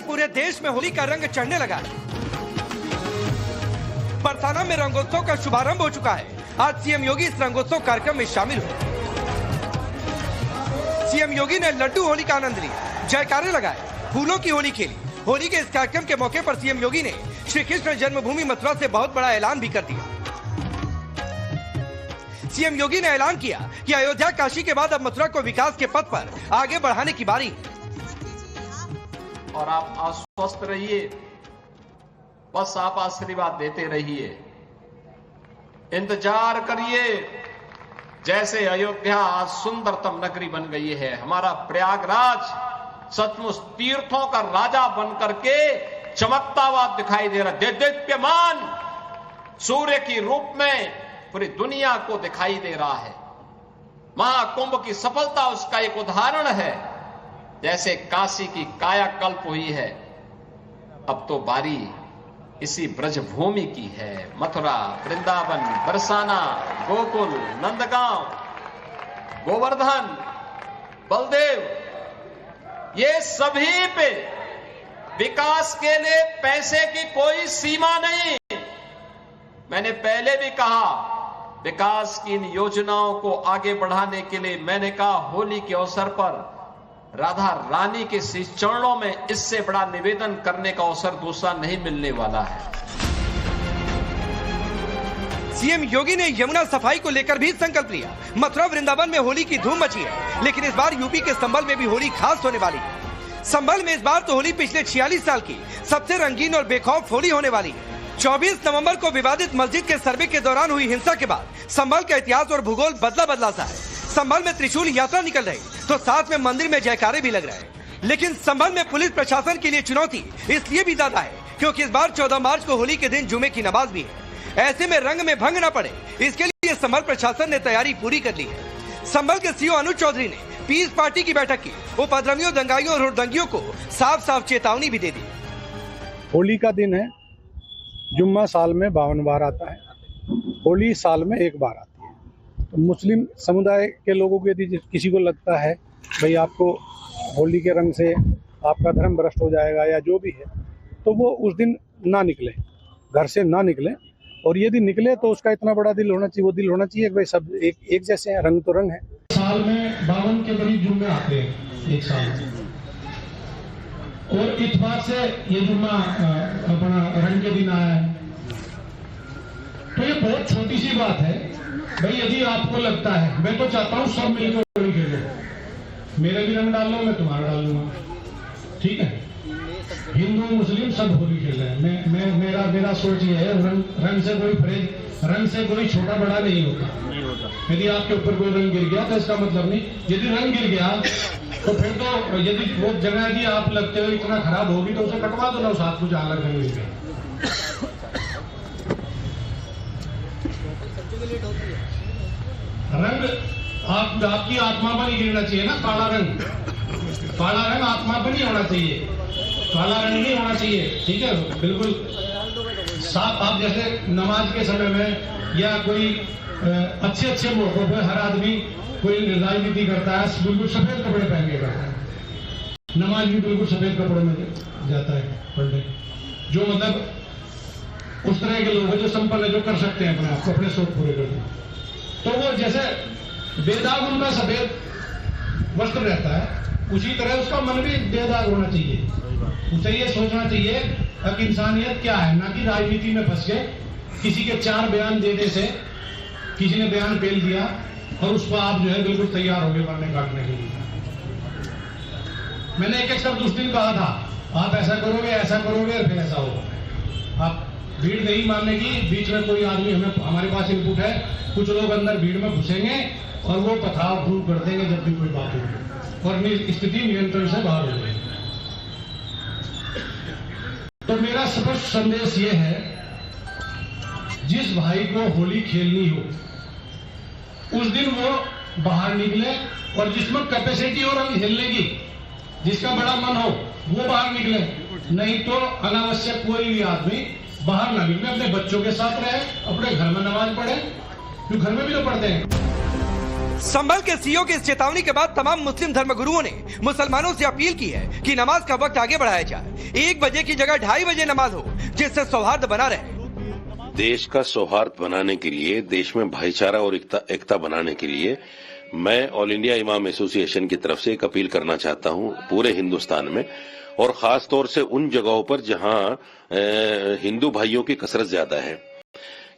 पूरे देश में होली का रंग चढ़ने लगा है। बरसाना में रंगोत्सव का शुभारंभ हो चुका है। आज सीएम योगी इस रंगोत्सव कार्यक्रम में शामिल हुए। सीएम योगी ने लड्डू होली का आनंद लिया, जयकारे लगाए, फूलों की होली खेली। होली के इस कार्यक्रम के मौके पर सीएम योगी ने श्री कृष्ण जन्मभूमि मथुरा से बहुत बड़ा ऐलान भी कर दिया। सीएम योगी ने ऐलान किया कि अयोध्या काशी के बाद अब मथुरा को विकास के पथ पर आगे बढ़ाने की बारी है। और आप आश्वस्त रहिए, बस आप आशीर्वाद देते रहिए, इंतजार करिए। जैसे अयोध्या आज सुंदरतम नगरी बन गई है, हमारा प्रयागराज सचमुच तीर्थों का राजा बन करके चमकता हुआ दिखाई दे रहा है। दीप्यमान सूर्य की रूप में पूरी दुनिया को दिखाई दे रहा है। महाकुंभ की सफलता उसका एक उदाहरण है। जैसे काशी की कायाकल्प हुई है, अब तो बारी इसी ब्रजभूमि की है। मथुरा, वृंदावन, बरसाना, गोकुल, नंदगांव, गोवर्धन, बलदेव, ये सभी पे विकास के लिए पैसे की कोई सीमा नहीं। मैंने पहले भी कहा, विकास की इन योजनाओं को आगे बढ़ाने के लिए मैंने कहा होली के अवसर पर राधा रानी के श्री चरणों में इससे बड़ा निवेदन करने का अवसर दूसरा नहीं मिलने वाला है। सीएम योगी ने यमुना सफाई को लेकर भी संकल्प लिया। मथुरा वृंदावन में होली की धूम मची है, लेकिन इस बार यूपी के संभल में भी होली खास होने वाली है। संभल में इस बार तो होली पिछले 46 साल की सबसे रंगीन और बेखौफ होली होने वाली है। 24 नवंबर को विवादित मस्जिद के सर्वे के दौरान हुई हिंसा के बाद संभल का इतिहास और भूगोल बदला सा है। संभल में त्रिशूल यात्रा निकल रही तो साथ में मंदिर में जयकारे भी लग रहे हैं। लेकिन संभल में पुलिस प्रशासन के लिए चुनौती इसलिए भी ज्यादा है क्योंकि इस बार 14 मार्च को होली के दिन जुमे की नमाज भी है। ऐसे में रंग में भंग न पड़े, इसके लिए संभल प्रशासन ने तैयारी पूरी कर ली है। संभल के सीओ अनुज चौधरी ने पीस पार्टी की बैठक की। उपद्रवियों, दंगाइयों और हुड़दंगियों को साफ साफ चेतावनी भी दे दी। होली का दिन है, जुम्मा साल में 52 बार आता है, होली साल में एक बार आती है। तो मुस्लिम समुदाय के लोगों को यदि किसी को लगता है भाई आपको होली के रंग से आपका धर्म भ्रष्ट हो जाएगा या जो भी है, तो वो उस दिन ना निकले, घर से ना निकले। और यदि निकले तो उसका इतना बड़ा दिल होना चाहिए, वो दिल होना चाहिए कि भाई सब एक जैसे हैं, रंग तो रंग है। साल में 52 के करीब जुम्मे आते हैं एक साल में, और इतवार से ये जुम्मा अपना रंग के दिन आया है। तो ये बहुत छोटी सी बात है भाई। यदि आपको लगता है, मैं तो चाहता हूं सब मिलकर होली खेलो, मेरे भी रंग डाल लो, मैं तुम्हारा डाल लूंगा, ठीक है। हिंदू मुस्लिम सब होली खेल रहे हैं। मेरा सोच ये है, रंग से कोई परहेज, रंग से कोई छोटा बड़ा नहीं होता। यदि आपके ऊपर कोई रंग गिर गया तो इसका मतलब नहीं, यदि रंग गिर गया तो फिर तो यदि वो जगह यदि आप लगते हो इतना खराब होगी तो उसे कटवा दो ना, उस हाथ को जहां लग रही है। रंग आपकी आत्मा पर नहीं गिरना चाहिए ना। काला रंग आत्मा पर नहीं होना चाहिए, काला रंग नहीं होना चाहिए, ठीक है। बिल्कुल साफ। आप जैसे नमाज के समय में या कोई अच्छे मौकों पर हर आदमी कोई राजनीति करता है, बिल्कुल सफेद कपड़े पहन के करता है। नमाज भी बिल्कुल सफेद कपड़े में जाता है पढ़ने। जो मतलब उस तरह के लोग हैं जो संपन्न है, जो कर सकते हैं अपने आप को, अपने शौक पूरे करते हैं, तो वो जैसे बेदाग उनका सफेद वस्त्र रहता है, उसी तरह उसका मन भी बेदाग होना चाहिए। उसे ये सोचना चाहिए कि इंसानियत क्या है, ना कि राजनीति में फंस गए। किसी के 4 बयान देने से किसी ने बयान पेल दिया और उस पर आप जो है बिल्कुल तैयार हो गए मारने काटने के लिए। मैंने एक शब्द उस दिन कहा था, आप ऐसा करोगे और फिर ऐसा होगा। आप भीड़ नहीं मारने की, बीच में कोई आदमी हमारे पास इनपुट है, कुछ लोग अंदर भीड़ में घुसेंगे और वो पथराव प्रूव कर देंगे जब भी कोई बात होगी और स्थिति नियंत्रण से बाहर हो जाएगी। तो मेरा स्पष्ट संदेश ये है, जिस भाई को होली खेलनी हो उस दिन वो बाहर निकले, और जिसमें कैपेसिटी हो रंग खेलने की, जिसका बड़ा मन हो वो बाहर निकले। नहीं तो अनावश्यक कोई भी आदमी बाहर ना निकले, अपने बच्चों के साथ रहे, अपने घर में नमाज पढ़े, जो घर में भी तो पढ़ते हैं। संभल के सीओ की इस चेतावनी के बाद तमाम मुस्लिम धर्मगुरुओं ने मुसलमानों से अपील की है कि नमाज का वक्त आगे बढ़ाया जाए। 1 बजे की जगह 2:30 बजे नमाज हो, जिससे सौहार्द बना रहे। देश का सौहार्द बनाने के लिए, देश में भाईचारा और एकता बनाने के लिए मैं ऑल इंडिया इमाम एसोसिएशन की तरफ से एक अपील करना चाहता हूं पूरे हिंदुस्तान में, और खास तौर से उन जगहों पर जहां हिंदू भाइयों की कसरत ज्यादा है,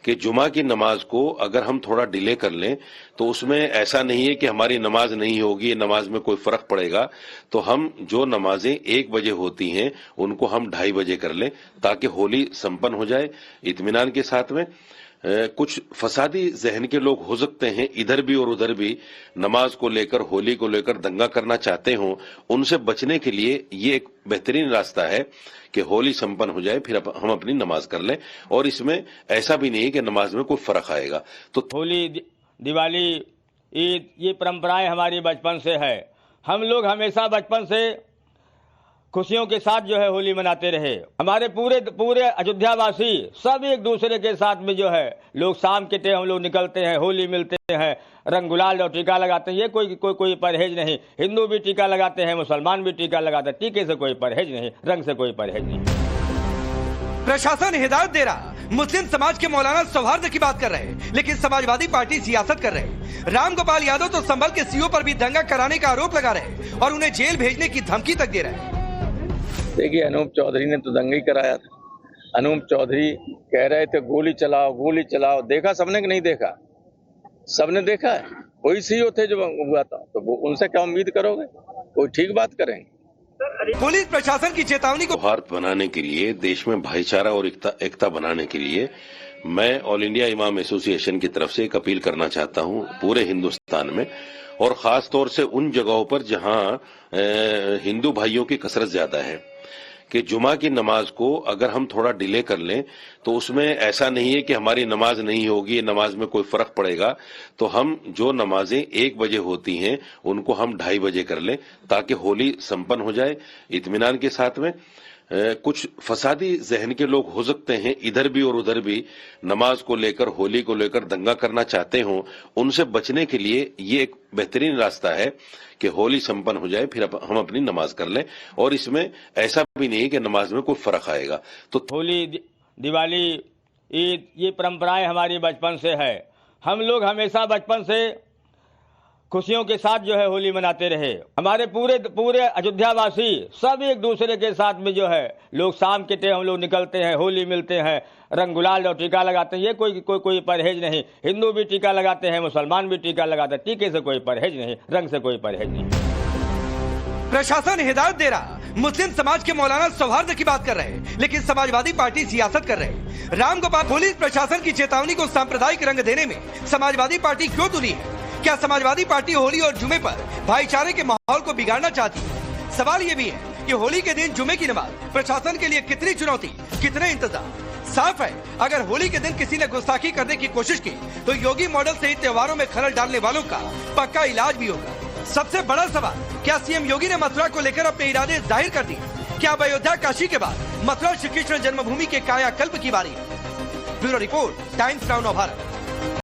कि जुमा की नमाज को अगर हम थोड़ा डिले कर लें तो उसमें ऐसा नहीं है कि हमारी नमाज नहीं होगी, नमाज में कोई फर्क पड़ेगा। तो हम जो नमाजें 1 बजे होती हैं उनको हम 2:30 बजे कर लें, ताकि होली संपन्न हो जाए इत्मीनान के साथ में। कुछ फसादी जहन के लोग हो सकते हैं इधर भी और उधर भी, नमाज को लेकर, होली को लेकर दंगा करना चाहते हों, उनसे बचने के लिए ये एक बेहतरीन रास्ता है कि होली संपन्न हो जाए, फिर हम अपनी नमाज कर लें। और इसमें ऐसा भी नहीं है कि नमाज में कोई फर्क आएगा। तो होली, दिवाली, ईद, ये परंपराएं हमारी बचपन से है। हम लोग हमेशा बचपन से खुशियों के साथ जो है होली मनाते रहे। हमारे पूरे अयोध्यावासी सब एक दूसरे के साथ में जो है लोग शाम के टाइम हम लोग निकलते हैं, होली मिलते हैं, रंग गुलाल और टीका लगाते हैं। ये कोई परहेज नहीं। हिंदू भी टीका लगाते हैं, मुसलमान भी टीका लगाते हैं। टीके से कोई परहेज नहीं, रंग से कोई परहेज नहीं। प्रशासन हिदायत दे रहा, मुस्लिम समाज के मौलाना सौहार्द की बात कर रहे, लेकिन समाजवादी पार्टी सियासत कर रहे। राम गोपाल यादव तो संभल के सीओ पर भी दंगा कराने का आरोप लगा रहे और उन्हें जेल भेजने की धमकी तक दे रहे। देखिए, अनूप चौधरी ने तो दंगा ही कराया था। अनूप चौधरी कह रहे थे गोली चलाओ, गोली चलाओ। देखा सबने कि नहीं देखा? सबने देखा है। वही सीओ थे जो हुआ था, तो वो उनसे क्या उम्मीद करोगे? कोई ठीक बात करेंगे? पुलिस प्रशासन की चेतावनी को सौहार्द बनाने के लिए, देश में भाईचारा और एकता बनाने के लिए मैं ऑल इंडिया इमाम एसोसिएशन की तरफ से एक अपील करना चाहता हूं पूरे हिंदुस्तान में, और खास तौर से उन जगहों पर जहां हिंदू भाइयों की कसरत ज्यादा है, कि जुमा की नमाज को अगर हम थोड़ा डिले कर लें तो उसमें ऐसा नहीं है कि हमारी नमाज नहीं होगी, नमाज में कोई फर्क पड़ेगा। तो हम जो नमाजें 1 बजे होती हैं उनको हम 2:30 बजे कर लें, ताकि होली संपन्न हो जाए इत्मीनान के साथ में। कुछ फसादी जहन के लोग हो सकते हैं इधर भी और उधर भी, नमाज को लेकर, होली को लेकर दंगा करना चाहते हों, उनसे बचने के लिए ये एक बेहतरीन रास्ता है कि होली संपन्न हो जाए, फिर हम अपनी नमाज कर लें। और इसमें ऐसा भी नहीं है कि नमाज में कोई फर्क आएगा। तो होली, दिवाली, ईद, ये परंपराएं हमारी बचपन से है। हम लोग हमेशा बचपन से खुशियों के साथ जो है होली मनाते रहे। हमारे पूरे अयोध्यावासी सब एक दूसरे के साथ में जो है लोग शाम के टाइम हम लोग निकलते हैं, होली मिलते हैं, रंग गुलाल और टीका लगाते हैं। ये कोई परहेज नहीं। हिंदू भी टीका लगाते हैं, मुसलमान भी टीका लगाते हैं। टीके से कोई परहेज नहीं, रंग से कोई परहेज नहीं। प्रशासन हिदायत दे रहा, मुस्लिम समाज के मौलाना सौहार्द की बात कर रहे, लेकिन समाजवादी पार्टी सियासत कर रहे। राम गोपाल पुलिस प्रशासन की चेतावनी को सांप्रदायिक रंग देने में समाजवादी पार्टी क्यों तुली है? क्या समाजवादी पार्टी होली और जुमे पर भाईचारे के माहौल को बिगाड़ना चाहती है? सवाल ये भी है कि होली के दिन जुमे की नमाज प्रशासन के लिए कितनी चुनौती, कितने इंतजाम। साफ है, अगर होली के दिन किसी ने गुस्ताखी करने की कोशिश की तो योगी मॉडल सहित त्योहारों में खलल डालने वालों का पक्का इलाज भी होगा। सबसे बड़ा सवाल, क्या सीएम योगी ने मथुरा को लेकर अपने इरादे जाहिर कर दिए? क्या अब अयोध्या काशी के बाद मथुरा श्री कृष्ण जन्मभूमि के कायाकल्प की बारी है? Bureau report, times now Bharat.